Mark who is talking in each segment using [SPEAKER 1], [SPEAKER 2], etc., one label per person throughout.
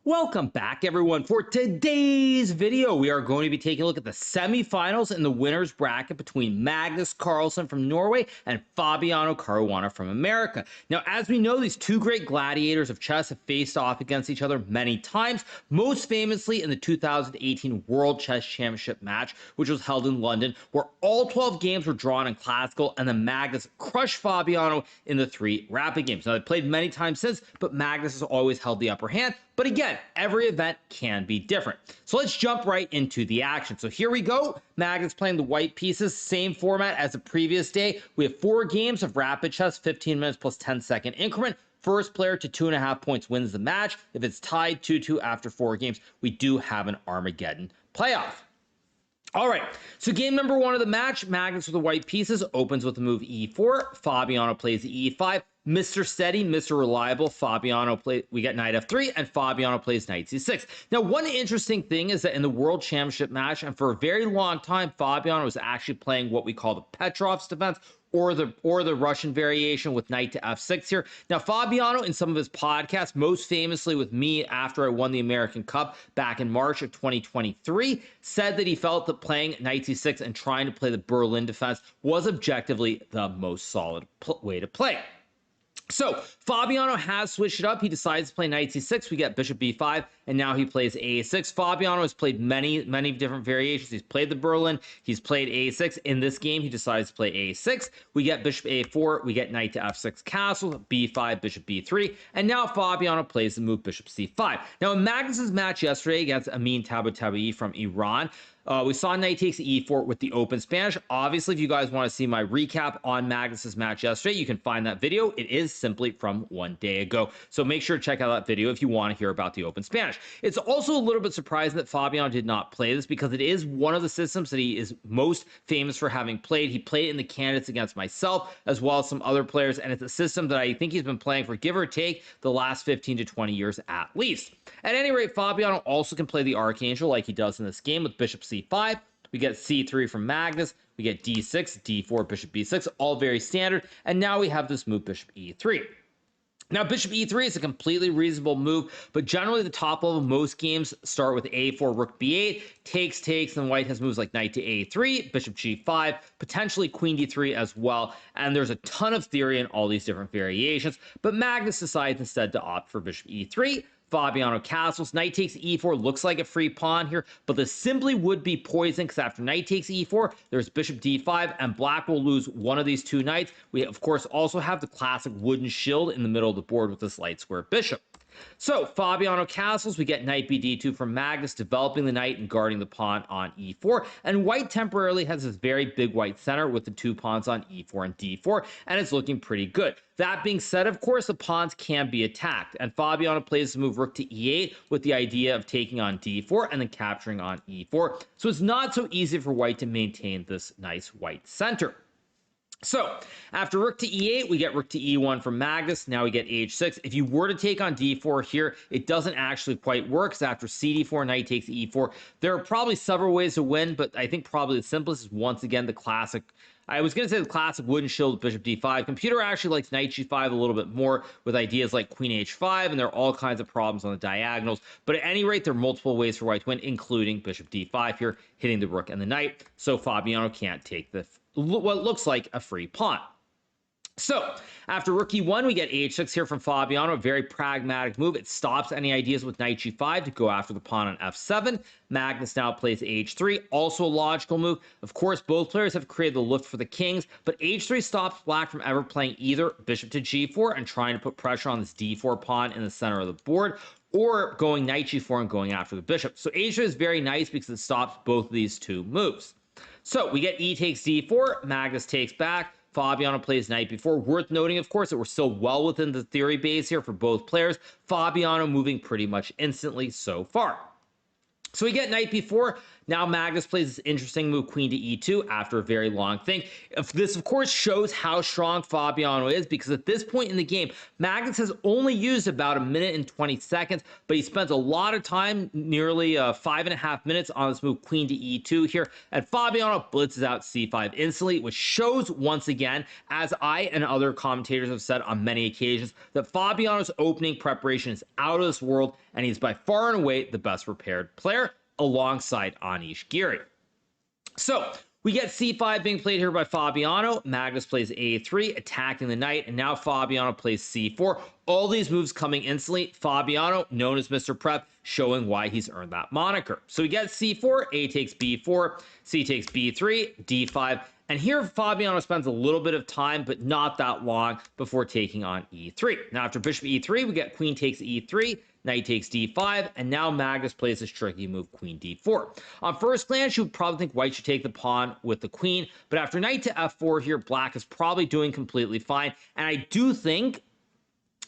[SPEAKER 1] Welcome back, everyone. For today's video, we are going to be taking a look at the semifinals in the winner's bracket between Magnus Carlsen from Norway and Fabiano Caruana from America. Now, as we know, these two great gladiators of chess have faced off against each other many times, most famously in the 2018 World Chess Championship match, which was held in London, where all 12 games were drawn in classical, and then Magnus crushed Fabiano in the 3 rapid games. Now, they've played many times since, but Magnus has always held the upper hand. But again, every event can be different. So let's jump right into the action. So here we go. Magnus playing the white pieces, same format as the previous day. We have 4 games of rapid chess, 15 minutes plus 10-second increment. First player to 2.5 points wins the match. If it's tied 2-2 after 4 games, we do have an Armageddon playoff. All right, so game number 1 of the match, Magnus with the white pieces opens with the move e4. Fabiano plays the e5. Mr. Steady, Mr. Reliable, we get knight f3, and Fabiano plays knight c6. Now, one interesting thing is that in the World Championship match, and for a very long time, Fabiano was actually playing what we call the Petrov's defense, or the Russian variation with knight to f6 here. Now, Fabiano, in some of his podcasts, most famously with me after I won the American Cup back in March of 2023, said that he felt that playing knight c6 and trying to play the Berlin defense was objectively the most solid way to play. So Fabiano has switched it up. He decides to play knight c6. We get bishop b5, and now he plays a6. Fabiano has played many different variations. He's played the Berlin. He's played a6. In this game, he decides to play a6. We get bishop a4. We get knight to f6 castle, b5, bishop b3, and now Fabiano plays the move bishop c5. Now, in Magnus's match yesterday against Amin Tabatabai from Iran, we saw knight takes e4 with the open Spanish. Obviously, if you guys want to see my recap on Magnus's match yesterday, you can find that video. It is simply from 1 day ago. So make sure to check out that video if you want to hear about the open Spanish. It's also a little bit surprising that Fabiano did not play this because it is one of the systems that he is most famous for having played. He played it in the candidates against myself as well as some other players, and it's a system that I think he's been playing for, give or take, the last 15 to 20 years at least. At any rate, Fabiano also can play the Archangel like he does in this game with bishop c5. We get c3 from Magnus. We get d6, d4, bishop b6, all very standard. And now we have this move bishop e3. Now, bishop e3 is a completely reasonable move, but generally the top level, most games start with a4, rook b8, takes, and white has moves like knight to a3, bishop g5, potentially queen d3 as well, and there's a ton of theory in all these different variations, but Magnus decides instead to opt for bishop e3. Fabiano castles. Knight takes e4 looks like a free pawn here, but this simply would be poison because after knight takes e4, there's bishop d5, and black will lose one of these 2 knights. We, of course, also have the classic wooden shield in the middle of the board with this light square bishop. So Fabiano castles, we get knight bd2 from Magnus, developing the knight and guarding the pawn on e4, and white temporarily has this very big white center with the 2 pawns on e4 and d4, and it's looking pretty good. That being said, of course, the pawns can be attacked, and Fabiano plays the move rook to e8 with the idea of taking on d4 and then capturing on e4, so it's not so easy for white to maintain this nice white center. So after rook to e8, we get rook to e1 from Magnus. Now we get h6. If you were to take on d4 here, it doesn't actually quite work, because after cd4, knight takes e4. There are probably several ways to win, but I think probably the simplest is once again the classic. I was going to say the classic wooden shield with bishop d5. Computer actually likes knight g5 a little bit more with ideas like queen h5, and there are all kinds of problems on the diagonals. But at any rate, there are multiple ways for white to win, including bishop d5 here, hitting the rook and the knight. So Fabiano can't take what looks like a free pawn. So after rook e1, we get h6 here from Fabiano, a very pragmatic move. It stops any ideas with knight g5 to go after the pawn on f7. Magnus now plays h3, also a logical move. Of course, both players have created the lift for the kings, but h3 stops black from ever playing either bishop to g4 and trying to put pressure on this d4 pawn in the center of the board, or going knight g4 and going after the bishop. So h3 is very nice because it stops both of these 2 moves. So we get e takes d4, Magnus takes back, Fabiano plays knight b4. Worth noting, of course, that we're still well within the theory base here for both players. Fabiano moving pretty much instantly so far. So we get knight b4. Now Magnus plays this interesting move, queen to e2, after a very long thing. This, of course, shows how strong Fabiano is, because at this point in the game, Magnus has only used about 1:20, but he spends a lot of time, nearly 5.5 minutes, on this move, queen to e2 here, and Fabiano blitzes out c5 instantly, which shows, once again, as I and other commentators have said on many occasions, that Fabiano's opening preparation is out of this world, and he's by far and away the best prepared player, alongside Anish Giri. So we get c5 being played here by Fabiano. Magnus plays a3, attacking the knight, and now Fabiano plays c4. All these moves coming instantly. Fabiano, known as Mr. Prep, showing why he's earned that moniker. So we get c4, a takes b4, c takes b3, d5, and here Fabiano spends a little bit of time, but not that long, before taking on e3. Now after bishop e3, we get queen takes e3, knight takes d5, and now Magnus plays this tricky move, queen d4. On first glance, you would probably think white should take the pawn with the queen, but after knight to f4 here, black is probably doing completely fine, and I do think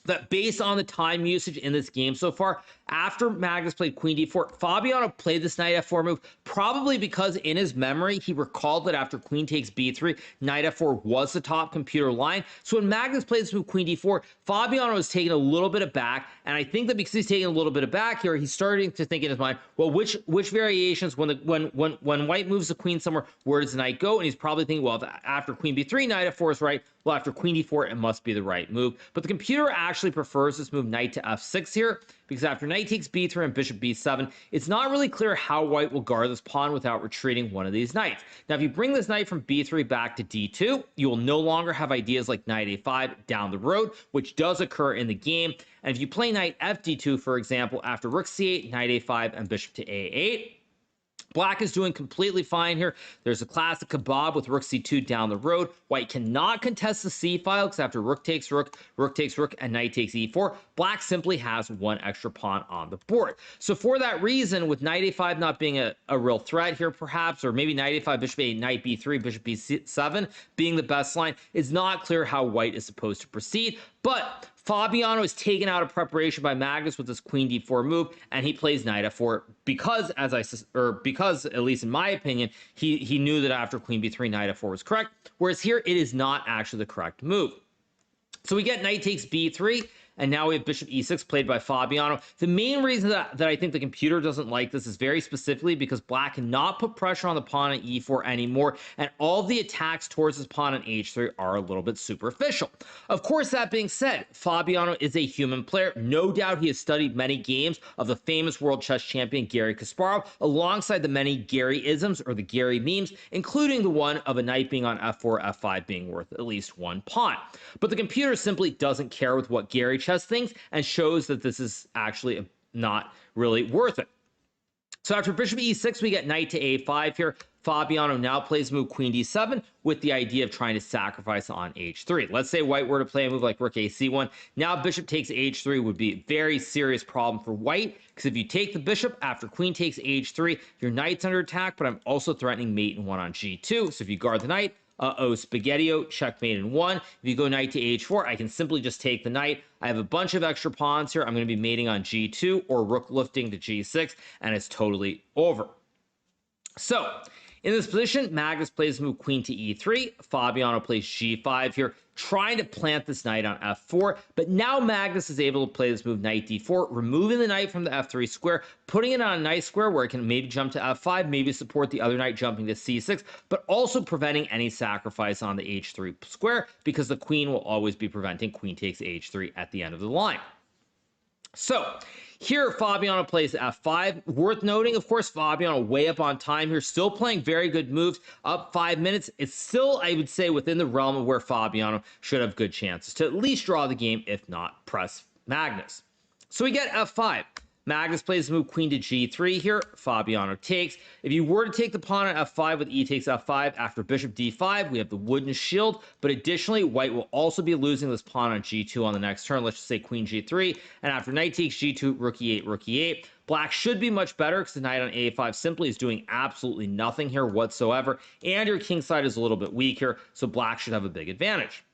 [SPEAKER 1] that based on the time usage in this game so far, after Magnus played queen d4, Fabiano played this knight f4 move, probably because in his memory, he recalled that after queen takes b3, knight f4 was the top computer line. So when Magnus played this move, queen d4, Fabiano was taking a little bit aback, and I think that because he's taking a little bit aback here, he's starting to think in his mind, well, which variations, when white moves the queen somewhere, where does the knight go? And he's probably thinking, well, if after queen b3, knight f4 is right, well, after queen d4, it must be the right move. But the computer actually prefers this move, knight to f6 here, because after knight takes b3 and bishop b7, it's not really clear how white will guard this pawn without retreating one of these knights. Now, if you bring this knight from b3 back to d2, you will no longer have ideas like knight a5 down the road, which does occur in the game. And if you play knight fd2, for example, after rook c8, knight a5, and bishop to a8, black is doing completely fine here. There's a classic kebab with rook c2 down the road. White cannot contest the c file, because after rook takes rook, and knight takes e4, black simply has one extra pawn on the board. So for that reason, with knight a5 not being a real threat here perhaps, or maybe knight a5, bishop a8, knight b3, bishop b7 being the best line, it's not clear how white is supposed to proceed. But Fabiano is taken out of preparation by Magnus with this queen d4 move, and he plays knight f4 because, because at least in my opinion, he knew that after queen b3, knight f4 was correct, whereas here it is not actually the correct move. So we get knight takes b3, and now we have bishop e6 played by Fabiano. The main reason that I think the computer doesn't like this is very specifically because black cannot put pressure on the pawn at e4 anymore, and all the attacks towards his pawn on h3 are a little bit superficial. Of course, that being said, Fabiano is a human player. No doubt he has studied many games of the famous world chess champion Garry Kasparov, alongside the many Gary-isms, or the Gary memes, including the one of a knight being on f4, f5 being worth at least one pawn. But the computer simply doesn't care with what Gary chess thinks, and shows that this is actually not really worth it. So after bishop e6, we get knight to a5 here. Fabiano now plays move queen d7 with the idea of trying to sacrifice on h3. Let's say white were to play a move like rook ac1. Now bishop takes h3 would be a very serious problem for white, because if you take the bishop after queen takes h3, your knight's under attack, but I'm also threatening mate in 1 on g2. So if you guard the knight, spaghetti-o, checkmate in 1. If you go knight to h4, I can simply just take the knight. I have a bunch of extra pawns here. I'm going to be mating on g2 or rook lifting to g6, and it's totally over. So in this position, Magnus plays move queen to e3. Fabiano plays g5 here, trying to plant this knight on f4, but now Magnus is able to play this move knight d4, removing the knight from the f3 square, putting it on a nice square where it can maybe jump to f5, maybe support the other knight jumping to c6, but also preventing any sacrifice on the h3 square, because the queen will always be preventing queen takes h3 at the end of the line. So here, Fabiano plays f5. Worth noting, of course, Fabiano way up on time here, still playing very good moves, up 5 minutes. It's still, I would say, within the realm of where Fabiano should have good chances to at least draw the game, if not press Magnus. So we get f5. Magnus plays the move queen to g3 here. Fabiano takes. If you were to take the pawn on f5 with e takes f5 after bishop d5, we have the wooden shield. But additionally, white will also be losing this pawn on g2 on the next turn. Let's just say queen g3. And after knight takes g2, rook e8, rook e8. Black should be much better because the knight on a5 simply is doing absolutely nothing here whatsoever. And your king side is a little bit weak here, so black should have a big advantage.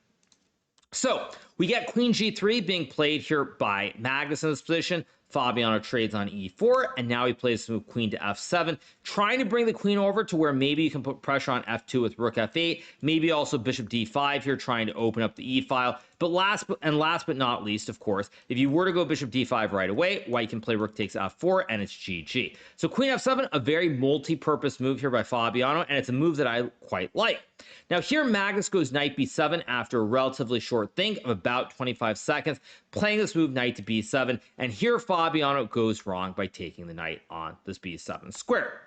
[SPEAKER 1] So we get queen g3 being played here by Magnus in this position. Fabiano trades on e4, and now he plays to move queen to f7, trying to bring the queen over to where maybe you can put pressure on f2 with rook f8, maybe also bishop d5 here, trying to open up the e-file. But last but not least, of course, if you were to go bishop d5 right away, white can play rook takes f4, and it's GG. So queen f7, a very multi-purpose move here by Fabiano, and it's a move that I quite like. Now here, Magnus goes knight b7 after a relatively short think of about 25 seconds, playing this move knight to b7, and here Fabiano goes wrong by taking the knight on this b7 square.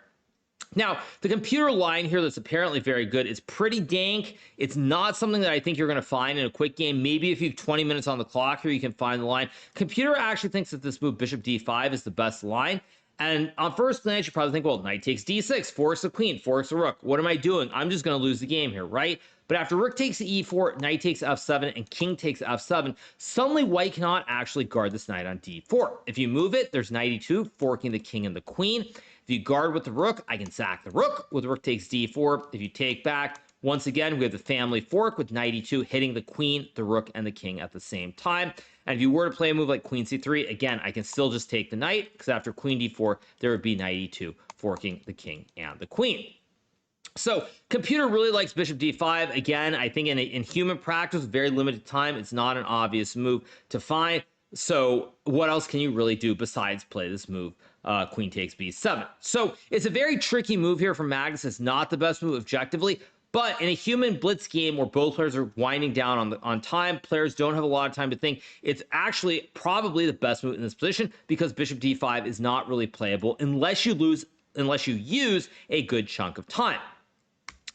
[SPEAKER 1] Now, the computer line here that's apparently very good is pretty dank. It's not something that I think you're going to find in a quick game. Maybe if you have 20 minutes on the clock here, you can find the line. Computer actually thinks that this move bishop d5 is the best line. And on first glance, you probably think, well, knight takes d6, force the queen, force the rook. What am I doing? I'm just going to lose the game here, right? But after rook takes e4, knight takes f7, and king takes f7, suddenly white cannot actually guard this knight on d4. If you move it, there's knight e2, forking the king and the queen. If you guard with the rook, I can sack the rook with rook takes d4. If you take back, once again, we have the family fork with knight e2 hitting the queen, the rook, and the king at the same time. And if you were to play a move like queen c3, again, I can still just take the knight, because after queen d4, there would be knight e2 forking the king and the queen. So computer really likes bishop d5. Again, I think in human practice, very limited time, it's not an obvious move to find. So what else can you really do besides play this move, queen takes b7? So it's a very tricky move here from Magnus. It's not the best move objectively, but in a human blitz game where both players are winding down on time, players don't have a lot of time to think, it's actually probably the best move in this position, because bishop d5 is not really playable unless you use a good chunk of time.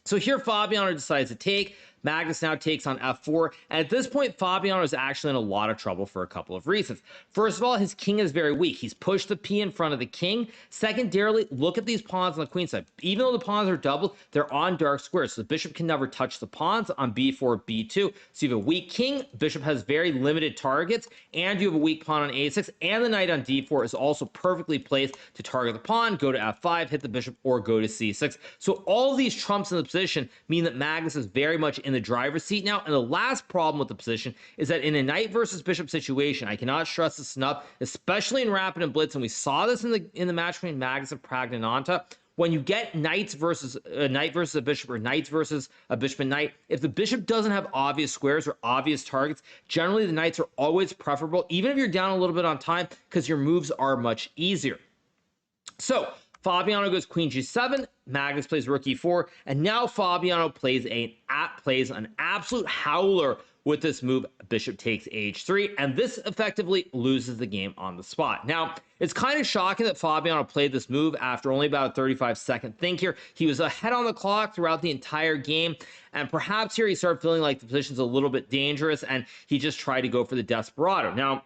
[SPEAKER 1] So here Fabiano decides to take. Magnus now takes on f4, and at this point, Fabiano is actually in a lot of trouble for a couple of reasons. First of all, his king is very weak. He's pushed the p in front of the king. Secondarily, look at these pawns on the queen side. Even though the pawns are doubled, they're on dark squares, so the bishop can never touch the pawns on b4, b2. So you have a weak king, bishop has very limited targets, and you have a weak pawn on a6, and the knight on d4 is also perfectly placed to target the pawn, go to f5, hit the bishop, or go to c6. So all of these trumps in the position mean that Magnus is very much in the driver's seat now. And the last problem with the position is that in a knight versus bishop situation, I cannot stress this enough, especially in rapid and blitz, and we saw this in the match between Magnus and Pragnananta. When you get knights versus a knight versus a bishop, or knights versus a bishop and knight, if the bishop doesn't have obvious squares or obvious targets, generally the knights are always preferable, even if you're down a little bit on time, because your moves are much easier. So Fabiano goes queen g7, Magnus plays rook e4, and now Fabiano plays an absolute howler with this move, bishop takes h3, and this effectively loses the game on the spot. Now, it's kind of shocking that Fabiano played this move after only about a 35-second think here. He was ahead on the clock throughout the entire game, and perhaps here he started feeling like the position's a little bit dangerous, and he just tried to go for the desperado. Now,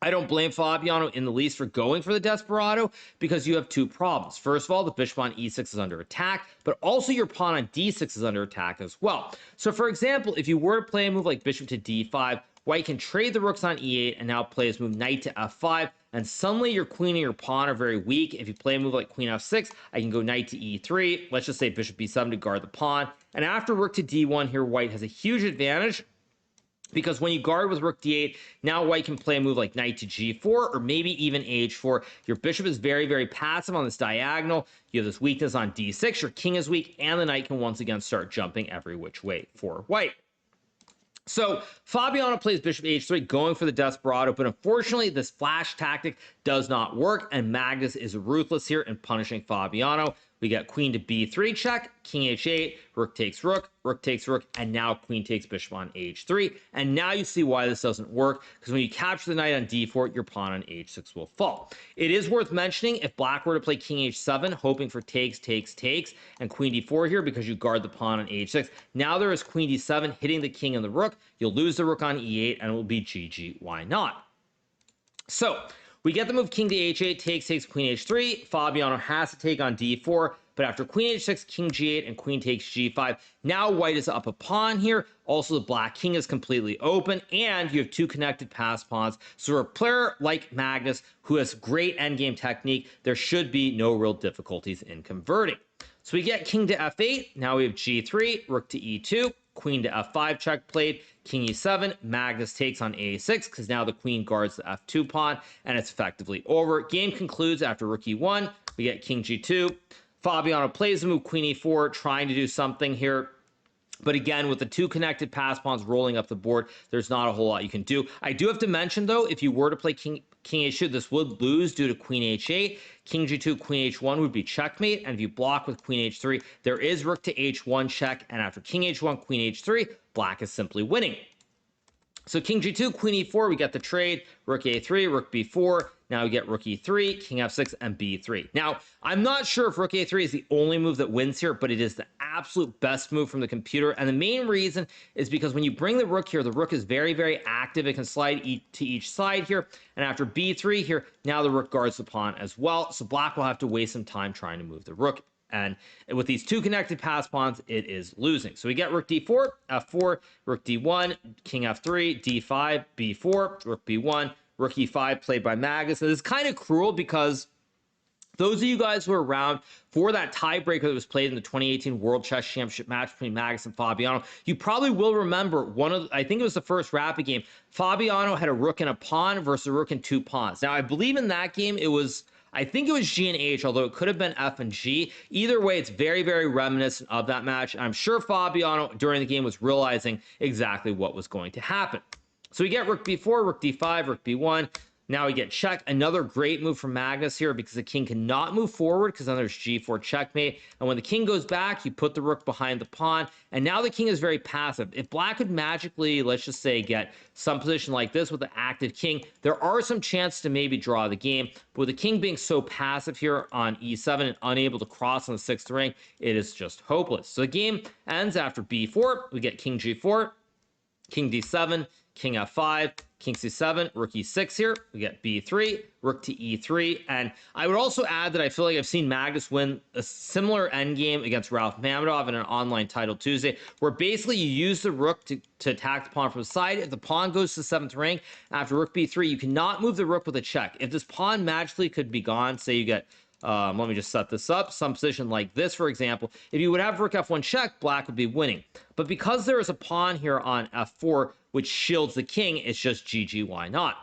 [SPEAKER 1] I don't blame Fabiano in the least for going for the desperado, because you have two problems. First of all, the bishop on e6 is under attack, but also your pawn on d6 is under attack as well. So for example, if you were to play a move like bishop to d5, white can trade the rooks on e8 and now play this move knight to f5, and suddenly your queen and your pawn are very weak. If you play a move like queen f6, I can go knight to e3, let's just say bishop b7 to guard the pawn, and after rook to d1 here, white has a huge advantage, because when you guard with rook d8, now white can play a move like knight to g4, or maybe even h4. Your bishop is very, very passive on this diagonal. You have this weakness on d6. Your king is weak, and the knight can once again start jumping every which way for white. So Fabiano plays bishop h3, going for the desperado, but unfortunately, this flash tactic does not work, and Magnus is ruthless here in punishing Fabiano. We got queen to b3 check, king h8, rook takes rook, and now queen takes bishop on h3. And now you see why this doesn't work, because when you capture the knight on d4, your pawn on h6 will fall. It is worth mentioning, if black were to play king h7, hoping for takes, and queen d4 here, because you guard the pawn on h6, now there is queen d7 hitting the king and the rook. You'll lose the rook on e8, and it will be GG. Why not? So we get the move king to h8, takes queen h3. Fabiano has to take on d4, but after queen h6, king g8, and queen takes g5, now white is up a pawn here. Also, the black king is completely open, and you have two connected pass pawns. So for a player like Magnus, who has great endgame technique, there should be no real difficulties in converting. So we get king to f8. Now we have g3, rook to e2. queen to f5 check played, king e7, Magnus takes on a6 because now the queen guards the f2 pawn, and it's effectively over. Game concludes after rook e1. We get king g2. Fabiano plays the move queen e4, trying to do something here. But again, with the two connected pass pawns rolling up the board, there's not a whole lot you can do. I do have to mention, though, if you were to play king h2, this would lose due to queen h8. King g2, queen h1 would be checkmate. And if you block with queen h3, there is rook to h1 check. And after king h1, queen h3, black is simply winning. So king g2, queen e4, we get the trade, rook a3, rook b4. Now we get rook e3, king f6, and b3. Now, I'm not sure if rook a3 is the only move that wins here, but it is the absolute best move from the computer. And the main reason is because when you bring the rook here, the rook is very, very active. It can slide to each side here. And after b3 here, now the rook guards the pawn as well. So black will have to waste some time trying to move the rook. And with these two connected pass pawns, it is losing. So we get rook d4, f4, rook d1, king f3, d5, b4, rook b1, rook e5 played by Magnus. And this is kind of cruel because those of you guys who are around for that tiebreaker that was played in the 2018 World Chess Championship match between Magnus and Fabiano, you probably will remember I think it was the first rapid game. Fabiano had a rook and a pawn versus a rook and two pawns. Now, I believe in that game, I think it was G and H, although it could have been F and G. Either way, it's very, very reminiscent of that match. And I'm sure Fabiano during the game was realizing exactly what was going to happen. So we get rook b4, rook d5, rook b1. Now we get check. Another great move from Magnus here because the king cannot move forward because then there's g4 checkmate. And when the king goes back, you put the rook behind the pawn. And now the king is very passive. If black could magically, let's just say, get some position like this with the active king, there are some chances to maybe draw the game. But with the king being so passive here on e7 and unable to cross on the sixth rank, it is just hopeless. So the game ends after b4. We get king g4, king d7, king f5, king c7, rook e6 here. We get b3, rook to e3. And I would also add that I feel like I've seen Magnus win a similar endgame against Ralph Mamedov in an online title Tuesday, where basically you use the rook to attack the pawn from the side. If the pawn goes to 7th rank, after rook b3, you cannot move the rook with a check. If this pawn magically could be gone, say you get let me just set this up. Some position like this, for example. If you would have rook f1 check, black would be winning. But because there is a pawn here on f4, which shields the king, it's just GG, why not?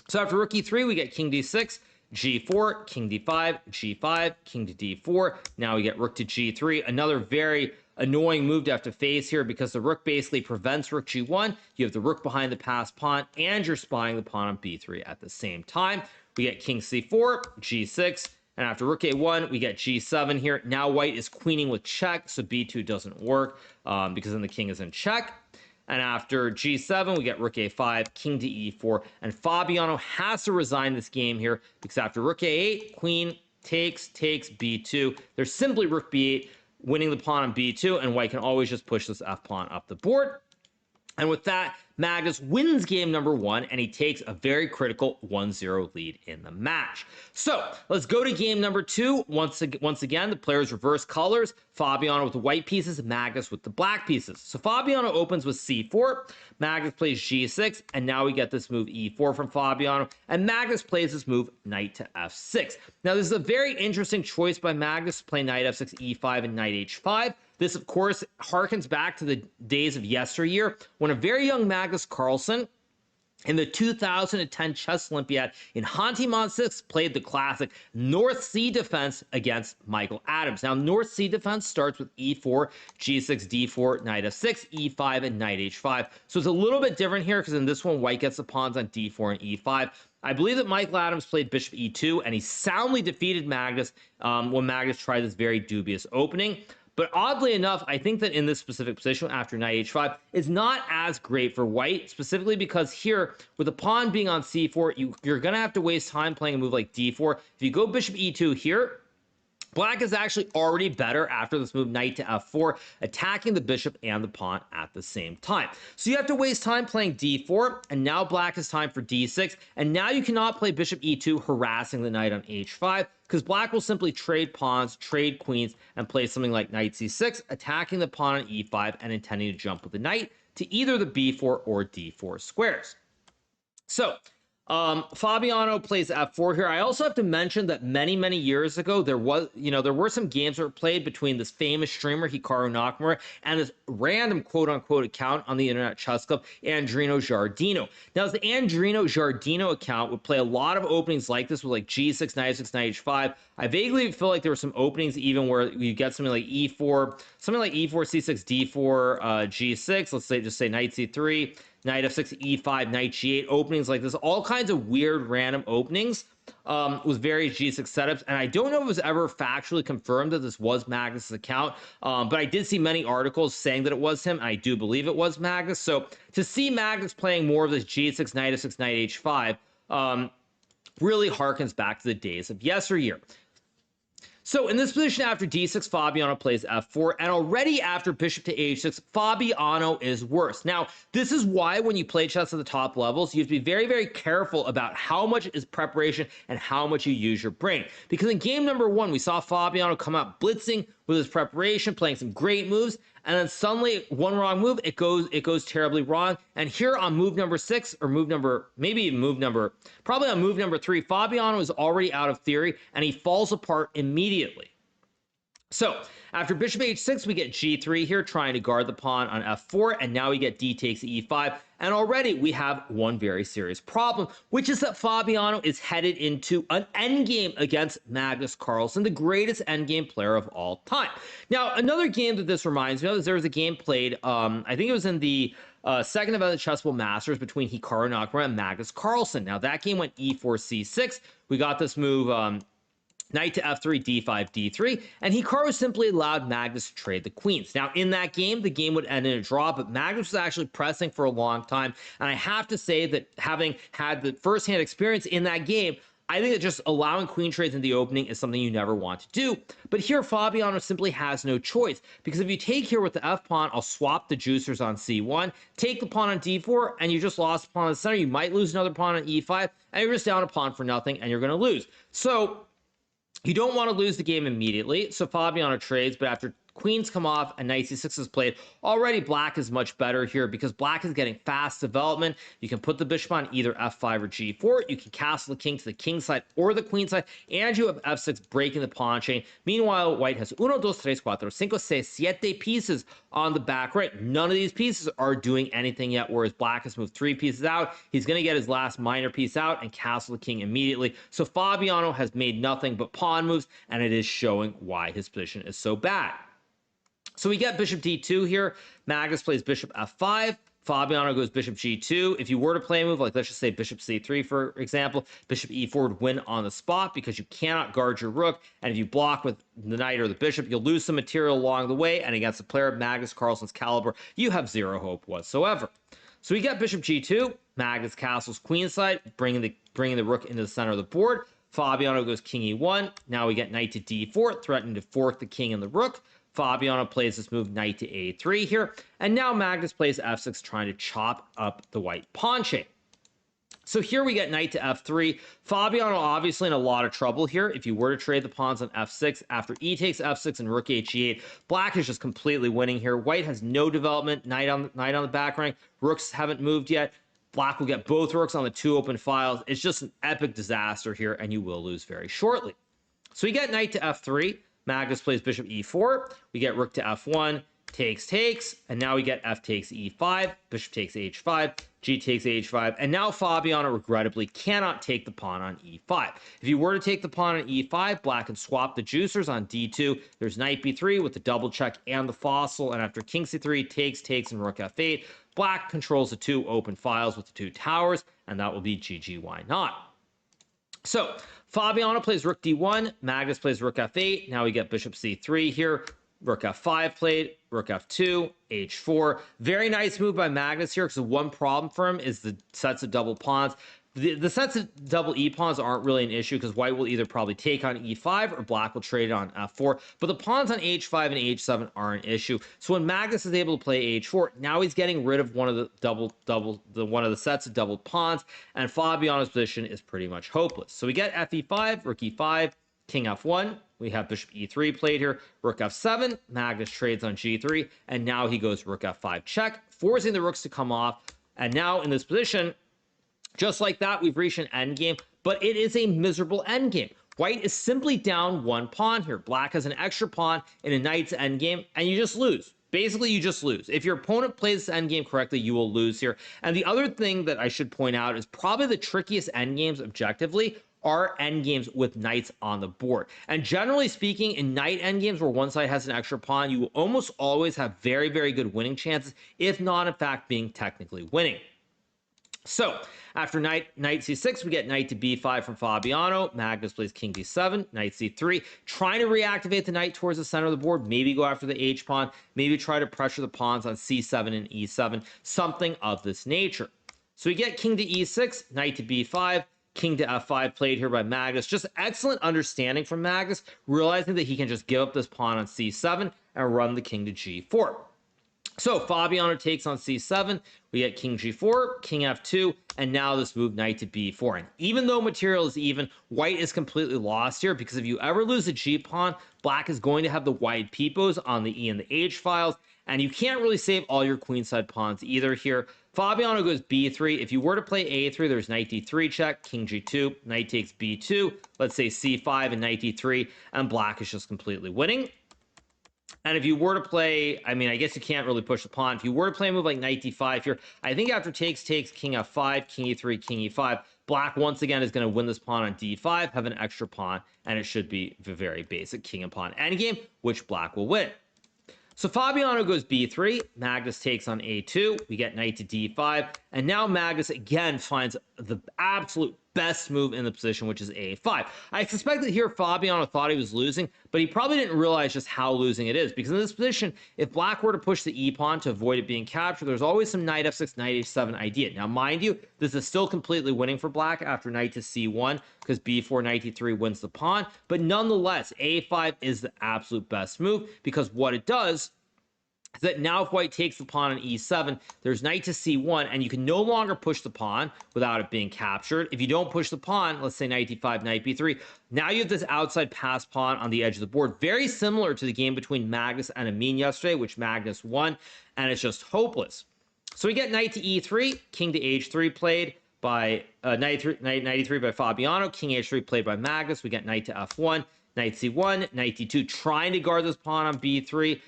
[SPEAKER 1] So after rook e3, we get king d6, g4, king d5, g5, king to d4. Now we get rook to g3. Another very annoying move to have to face here because the rook basically prevents rook g1. You have the rook behind the passed pawn, and you're spying the pawn on b3 at the same time. We get king c4, g6, and after rook a1, we get g7 here. Now white is queening with check, so b2 doesn't work because then the king is in check. And after g7, we get rook a5, king to e4. And Fabiano has to resign this game here because after rook a8, queen takes b2. There's simply rook b8, winning the pawn on b2, and white can always just push this f pawn up the board. And with that, Magnus wins game number 1, and he takes a very critical 1-0 lead in the match. So let's go to game number 2. Once again, the players reverse colors. Fabiano with the white pieces, Magnus with the black pieces. So Fabiano opens with c4. Magnus plays g6, and now we get this move e4 from Fabiano. And Magnus plays this move knight to f6. Now this is a very interesting choice by Magnus to play knight f6, e5, and knight h5. This, of course, harkens back to the days of yesteryear when a very young Magnus Carlsen in the 2010 Chess Olympiad in Hanti-Mons played the classic North Sea defense against Michael Adams. Now, North Sea defense starts with e4, g6, d4, knight f6, e5, and knight h5. So it's a little bit different here because in this one, white gets the pawns on d4 and e5. I believe that Michael Adams played bishop e2, and he soundly defeated Magnus when Magnus tried this very dubious opening. But oddly enough, I think that in this specific position after knight h5 is not as great for white, specifically because here, with the pawn being on c4, you're going to have to waste time playing a move like d4. If you go bishop e2 here, black is actually already better after this move knight to f4, attacking the bishop and the pawn at the same time. So you have to waste time playing d4, and now black is time for d6, and now you cannot play bishop e2 harassing the knight on h5, because black will simply trade pawns, trade queens, and play something like knight c6, attacking the pawn on e5 and intending to jump with the knight to either the b4 or d4 squares. So Fabiano plays f4 here. I also have to mention that many years ago, there were some games that were played between this famous streamer, Hikaru Nakamura, and this random quote-unquote account on the Internet Chess Club, Andrino Giardino. Now, the Andrino Giardino account would play a lot of openings like this with like g6, knight f6, knight h5. I vaguely feel like there were some openings even where you get something like e4, c6, d4, g6. Let's say, just say knight c3, knight f6, e5, knight g8, openings like this, all kinds of weird random openings with various g6 setups. And I don't know if it was ever factually confirmed that this was Magnus's account, but I did see many articles saying that it was him. And I do believe it was Magnus. So to see Magnus playing more of this g6, knight f6, knight h5 really harkens back to the days of yesteryear. So in this position after d6, Fabiano plays f4, and already after bishop to h6, Fabiano is worse. Now, this is why when you play chess at the top levels, you have to be very careful about how much is preparation and how much you use your brain. Because in game number 1, we saw Fabiano come out blitzing with his preparation, playing some great moves, and then suddenly one wrong move, it goes terribly wrong. And here on move number 6, or probably on move number 3, Fabiano is already out of theory, and he falls apart immediately. So after bishop h6, we get g3 here, trying to guard the pawn on f4, and now we get d takes e5, and already we have one very serious problem, which is that Fabiano is headed into an endgame against Magnus Carlsen, the greatest endgame player of all time. Now, another game that this reminds me of is there was a game played, I think it was in the second event of the Chess Bowl Masters between Hikaru Nakamura and Magnus Carlsen. Now, that game went e4, c6. We got this move, knight to f3, d5, d3, and Hikaru simply allowed Magnus to trade the queens. Now, in that game, the game would end in a draw, but Magnus was actually pressing for a long time, and I have to say that having had the first-hand experience in that game, I think that just allowing queen trades in the opening is something you never want to do. But here, Fabiano simply has no choice, because if you take here with the f-pawn, I'll swap the juicers on c1, take the pawn on d4, and you just lost the pawn in the center. You might lose another pawn on e5, and you're just down a pawn for nothing, and you're going to lose. So you don't want to lose the game immediately, so Fabiano trades, but after queens come off and knight c6 is played, already black is much better here because black is getting fast development. You can put the bishop on either f5 or g4. You can castle the king to the king side or the queen side, and you have f6 breaking the pawn chain. Meanwhile, white has 1, 2, 3, 4, 5, 6, 7 pieces on the back right. None of these pieces are doing anything yet, whereas black has moved 3 pieces out. He's going to get his last minor piece out and castle the king immediately. So Fabiano has made nothing but pawn moves, and it is showing why his position is so bad. So we get bishop d2 here. Magnus plays bishop f5. Fabiano goes bishop g2. If you were to play a move, like let's just say bishop c3, for example, bishop e4 would win on the spot because you cannot guard your rook. And if you block with the knight or the bishop, you'll lose some material along the way. And against a player of Magnus Carlsen's caliber, you have zero hope whatsoever. So we get bishop g2. Magnus castles queenside, bringing the rook into the center of the board. Fabiano goes king e1. Now we get knight to d4, threatening to fork the king and the rook. Fabiano plays this move knight to a3 here, and now Magnus plays f6, trying to chop up the white pawn chain. So here we get knight to f3. Fabiano obviously in a lot of trouble here. If you were to trade the pawns on f6, after e takes f6 and rook h8, black is just completely winning here. White has no development, knight on the back rank, rooks haven't moved yet. Black will get both rooks on the 2 open files. It's just an epic disaster here, and you will lose very shortly. So we get knight to f3. Magnus plays bishop e4. We get rook to f1, takes, and now we get f takes e5, bishop takes h5, g takes h5, and now Fabiano regrettably cannot take the pawn on e5. If you were to take the pawn on e5, black can swap the juicers on d2. There's knight b3 with the double check and the fossil, and after king c3, takes, and rook f8, black controls the 2 open files with the 2 towers, and that will be GG, why not? So Fabiano plays rook d1, Magnus plays rook f8. Now we get bishop c3 here. Rook f5 played, rook f2, h4. Very nice move by Magnus here, because the one problem for him is the sets of double pawns. The sets of double e-pawns aren't really an issue, because white will either probably take on e5 or black will trade on f4. But the pawns on h5 and h7 are an issue. So when Magnus is able to play h4, now he's getting rid of one of the one of the sets of double pawns, and Fabiano's position is pretty much hopeless. So we get fe5, rook e5, king f1. We have bishop e3 played here, rook f7. Magnus trades on g3, and now he goes rook f5 check, forcing the rooks to come off. And now in this position, Just like that, we've reached an endgame, but it is a miserable endgame. White is simply down one pawn here. Black has an extra pawn in a knight's endgame, and you just lose. Basically, you just lose. If your opponent plays this endgame correctly, you will lose here. And the other thing that I should point out is probably the trickiest endgames objectively are endgames with knights on the board. And generally speaking, in knight endgames where one side has an extra pawn, you will almost always have very, very good winning chances, if not, in fact, being technically winning. So after knight c6, we get knight to b5 from Fabiano. Magnus plays king d7, knight c3, trying to reactivate the knight towards the center of the board, maybe go after the h pawn, maybe try to pressure the pawns on c7 and e7, something of this nature. So we get king to e6, knight to b5, king to f5 played here by Magnus. Just excellent understanding from Magnus, realizing that he can just give up this pawn on c7 and run the king to g4. So Fabiano takes on c7, we get king g4, king f2, and now this move knight to b4. And even though material is even, white is completely lost here, because if you ever lose a g-pawn, black is going to have the wide peepos on the e and the h files, and you can't really save all your queenside pawns either here. Fabiano goes b3. If you were to play a3, there's knight d3 check, king g2, knight takes b2, let's say c5 and knight d3, and black is just completely winning. And if you were to play, I mean, I guess you can't really push the pawn. If you were to play a move like knight d5 here, I think after takes, king f5, king e3, king e5, black once again is going to win this pawn on d5, have an extra pawn, and it should be the very basic king and pawn endgame, which black will win. So Fabiano goes b3, Magnus takes on a2, we get knight to d5, and now Magnus again finds the absolute best move in the position, which is a5. I suspect that here Fabiano thought he was losing, but he probably didn't realize just how losing it is, because in this position, if black were to push the e-pawn to avoid it being captured, there's always some knight f6, knight h7 idea. Now, mind you, this is still completely winning for black after knight to c1, because b4, knight d3 wins the pawn, but nonetheless, a5 is the absolute best move, because what it does is that now if white takes the pawn on e7, there's knight to c1, and you can no longer push the pawn without it being captured. If you don't push the pawn, let's say knight d5, knight b3, now you have this outside pass pawn on the edge of the board, very similar to the game between Magnus and Amin yesterday, which Magnus won, and it's just hopeless. So we get knight to e3, king to h3 played by knight e3 by Fabiano, king h3 played by Magnus. We get knight to f1, knight c1, knight d2, trying to guard this pawn on b3,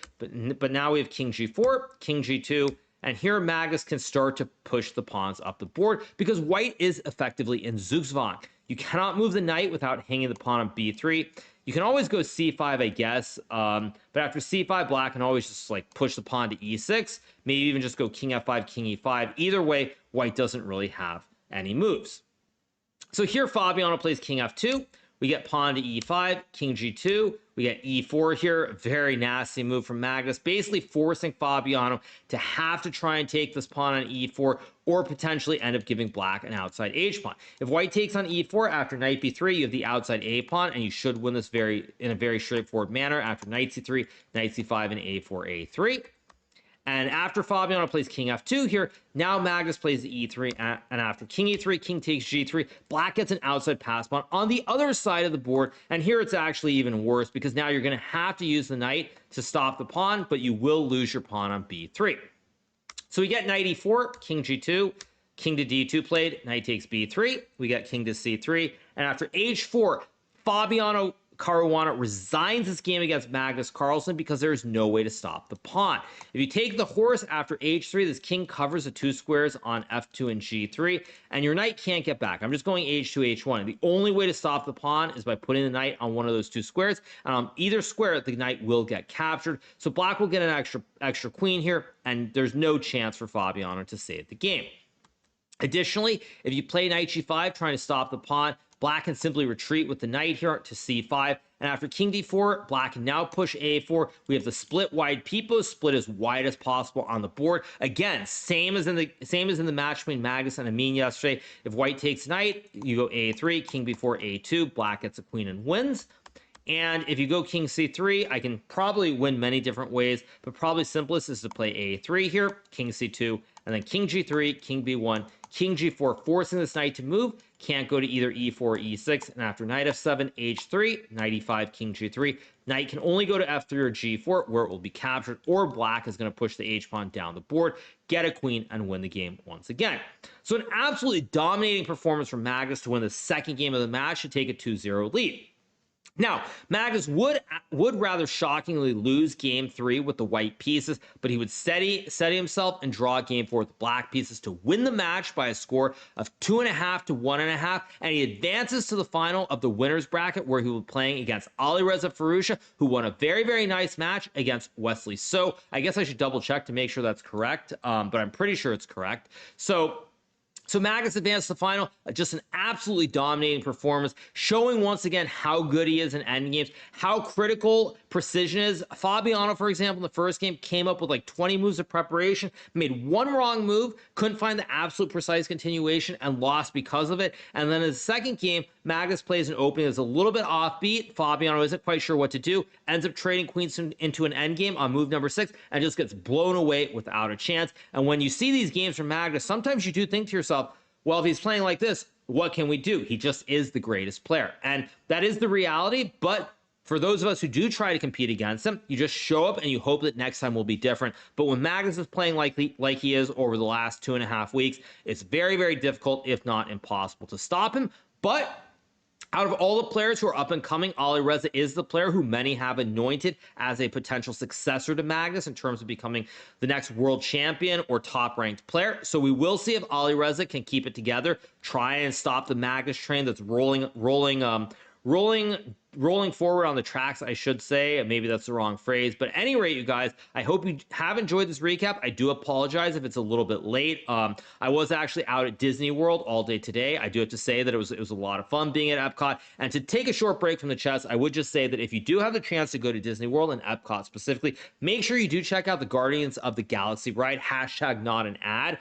[SPEAKER 1] but now we have king g4, king g2, and here Magnus can start to push the pawns up the board, because white is effectively in Zugzwang. You cannot move the knight without hanging the pawn on b3. You can always go c5, I guess, but after c5, black can always just like push the pawn to e6, maybe even just go king f5, king e5. Either way, white doesn't really have any moves. So here Fabiano plays king f2. We get pawn to e5, king g2. We get e4 here. A very nasty move from Magnus, basically forcing Fabiano to have to try and take this pawn on e4, or potentially end up giving black an outside h pawn. If white takes on e4 after knight b3, you have the outside a pawn, and you should win this in a very straightforward manner after knight c3, knight c5, and a4, a3. And after Fabiano plays king f2 here, now Magnus plays the e3, and after king e3, king takes g3, black gets an outside pass pawn on the other side of the board, and here it's actually even worse, because now you're going to have to use the knight to stop the pawn, but you will lose your pawn on b3. So we get knight e4, king g2, king to d2 played, knight takes b3, we get king to c3, and after h4, Fabiano Caruana resigns this game against Magnus Carlsen because there's no way to stop the pawn. If you take the horse after h3, this king covers the two squares on f2 and g3, and your knight can't get back. I'm just going h2, h1. The only way to stop the pawn is by putting the knight on one of those two squares, and on either square, the knight will get captured. So black will get an extra queen here, and there's no chance for Fabiano to save the game. Additionally, if you play knight g5 trying to stop the pawn, black can simply retreat with the knight here to c5, and after king d4, black can now push a4. We have the split wide peepos, split as wide as possible on the board. Again, same as in the match between Magnus and Amin yesterday. If white takes knight, you go a3, king b4, a2, black gets a queen and wins. And if you go king c3, I can probably win many different ways, but probably simplest is to play a3 here, king c2, and then king g3, king b1, king g4, forcing this knight to move. Can't go to either e4 or e6, and after knight f7, h3, knight e5, king g3. Knight can only go to f3 or g4, where it will be captured, or black is going to push the h-pawn down the board, get a queen, and win the game once again. So an absolutely dominating performance from Magnus to win the second game of the match to take a 2-0 lead. Now, Magnus would rather shockingly lose game 3 with the white pieces, but he would steady himself and draw game 4 with the black pieces to win the match by a score of 2.5 to 1.5, and he advances to the final of the winner's bracket, where he will be playing against Alireza Firouzja, who won a very, very nice match against Wesley. So I guess I should double check to make sure that's correct, but I'm pretty sure it's correct. So Magnus advanced to the final, just an absolutely dominating performance, showing once again how good he is in endgames, how critical precision is. Fabiano, for example, in the first game, came up with like 20 moves of preparation, made one wrong move, couldn't find the absolute precise continuation, and lost because of it. And then in the second game, Magnus plays an opening that's a little bit offbeat. Fabiano isn't quite sure what to do, ends up trading queens into an endgame on move number 6, and just gets blown away without a chance. And when you see these games from Magnus, sometimes you do think to yourself, well, if he's playing like this, what can we do? He just is the greatest player. And that is the reality. But for those of us who do try to compete against him, you just show up and you hope that next time will be different. But when Magnus is playing like he is over the last 2.5 weeks, it's very, very difficult, if not impossible, to stop him. But out of all the players who are up and coming, Alireza is the player who many have anointed as a potential successor to Magnus in terms of becoming the next world champion or top-ranked player. So we will see if Alireza can keep it together, try and stop the Magnus train that's rolling forward on the tracks, I should say. Maybe that's the wrong phrase. But at any rate, you guys, I hope you have enjoyed this recap. I do apologize if it's a little bit late. I was actually out at Disney World all day today. I do have to say that it was a lot of fun being at Epcot. And to take a short break from the chess, I would just say that if you do have the chance to go to Disney World and Epcot specifically, make sure you do check out the Guardians of the Galaxy ride, hashtag not an ad,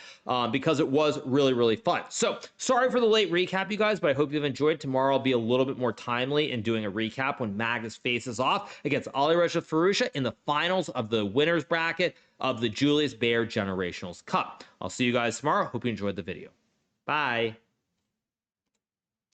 [SPEAKER 1] because it was really, really fun. So sorry for the late recap, you guys, but I hope you've enjoyed. Tomorrow I'll be a little bit more timely in doing a recap when Magnus faces off against Alireza Firouzja in the finals of the winner's bracket of the Julius Baer Generationals Cup. I'll see you guys tomorrow. Hope you enjoyed the video. Bye.